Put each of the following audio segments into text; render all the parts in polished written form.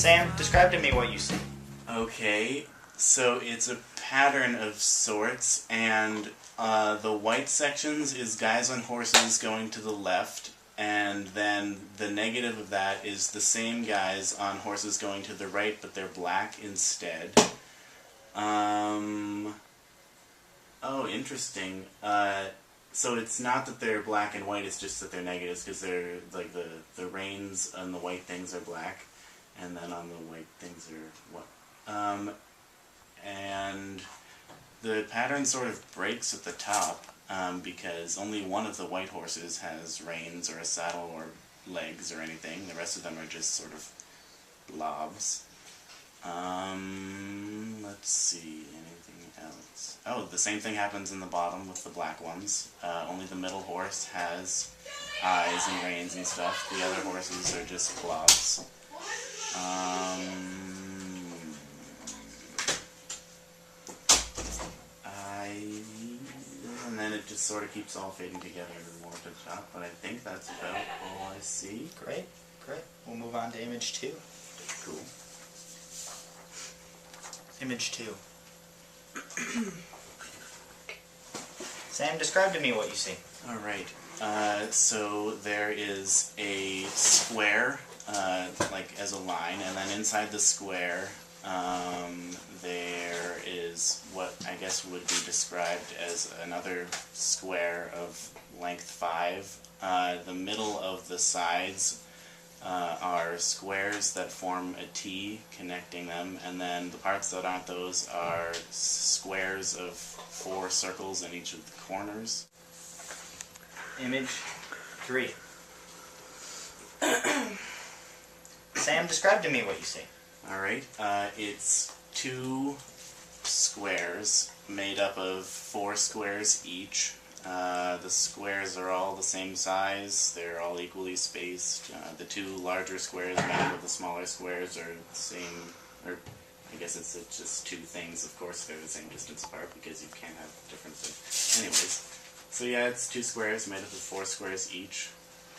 Sam, describe to me what you see. Okay, so it's a pattern of sorts, and the white sections is guys on horses going to the left, and then the negative of that is the same guys on horses going to the right, but they're black instead. Oh, interesting. So it's not that they're black and white, it's just that they're negatives, because they're, like, the reins on the white things are black, and then on the white things are what? And the pattern sort of breaks at the top, because only one of the white horses has reins or a saddle or legs or anything. The rest of them are just sort of blobs. Let's see, anything else? Oh, the same thing happens in the bottom with the black ones. Only the middle horse has eyes and reins and stuff. The other horses are just blobs. And then it just sort of keeps all fading together more to the top, but I think that's about all I see. Great, great. We'll move on to image 2. Cool. Image 2. Sam, describe to me what you see. Alright, so there is a square, like as a line, and then inside the square there is what I guess would be described as another square of length 5. The middle of the sides are squares that form a T connecting them, and then the parts that aren't those are squares of 4 circles in each of the corners. Image 3. Sam, describe to me what you see. Alright, it's 2 squares made up of 4 squares each. The squares are all the same size, they're all equally spaced. The 2 larger squares made up of the smaller squares are the same, or I guess it's just 2 things, of course they're the same distance apart because you can't have differences. Anyways, so yeah, it's 2 squares made up of 4 squares each.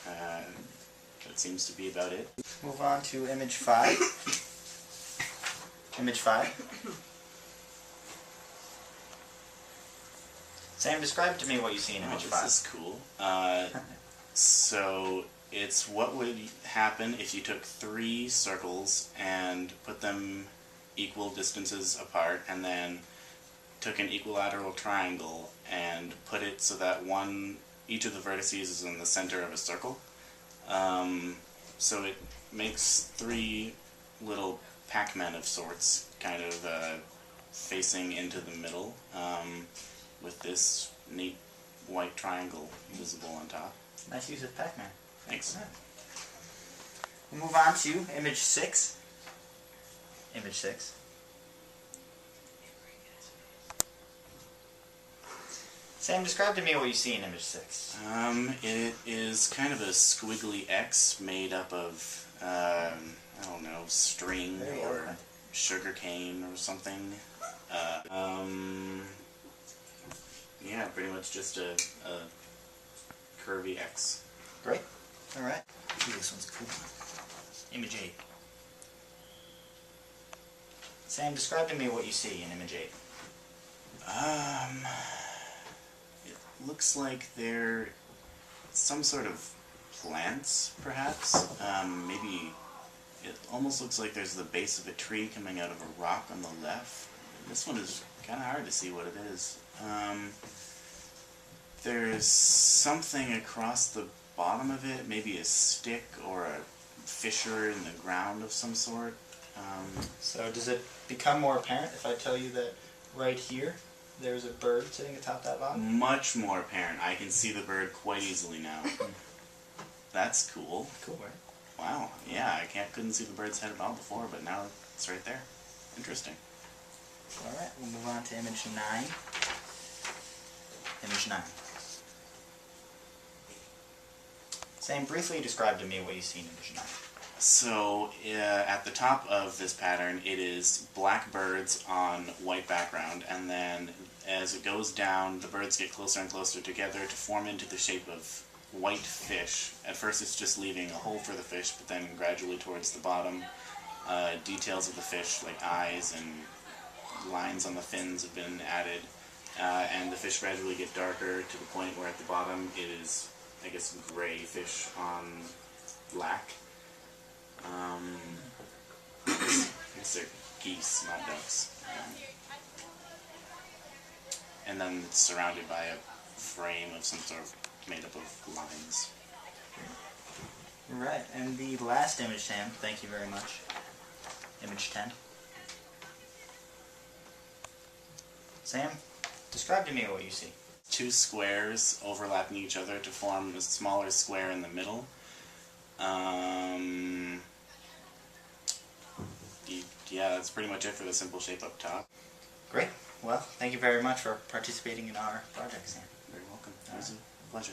That seems to be about it. Move on to image 5. Image 5. Sam, describe to me what you see in image 5. This is cool. So it's what would happen if you took 3 circles and put them equal distances apart, and then took an equilateral triangle and put it so that each of the vertices is in the center of a circle. So it makes 3 little Pac-Men of sorts, kind of facing into the middle, with this neat white triangle visible on top. Nice use of Pac-Man. Thanks. Right. We'll move on to image 6. Image 6. Sam, describe to me what you see in image 6. It is kind of a squiggly X made up of, I don't know, string or sugar cane or something. Yeah, pretty much just a curvy X. Great. Alright. This one's cool. Image 8. Sam, describe to me what you see in image 8. It looks like they're some sort of plants, perhaps. Maybe it almost looks like there's the base of a tree coming out of a rock on the left. This one is kind of hard to see what it is. There's something across the bottom of it, maybe a stick or a fissure in the ground of some sort. So does it become more apparent if I tell you that right here there's a bird sitting atop that log? Much more apparent. I can see the bird quite easily now. That's cool. Cool, right? Wow, yeah, couldn't see the bird's head at all before, but now it's right there. Interesting. Alright, we'll move on to image 9. Image 9. Sam, briefly describe to me what you see in image 9. So, at the top of this pattern, it is black birds on white background, and then as it goes down, the birds get closer and closer together to form into the shape of white fish. At first it's just leaving a hole for the fish, but then gradually towards the bottom Details of the fish, like eyes and lines on the fins, have been added. And the fish gradually get darker to the point where at the bottom it is, I guess, gray fish on black. I guess they're geese, not ducks. And then it's surrounded by a frame of some sort of made up of lines. Right, and the last image, Sam, thank you very much. Image 10. Sam, describe to me what you see. Two squares overlapping each other to form a smaller square in the middle. Yeah, that's pretty much it for the simple shape up top. Great. Well, thank you very much for participating in our project, Sam. You're welcome. It was a pleasure.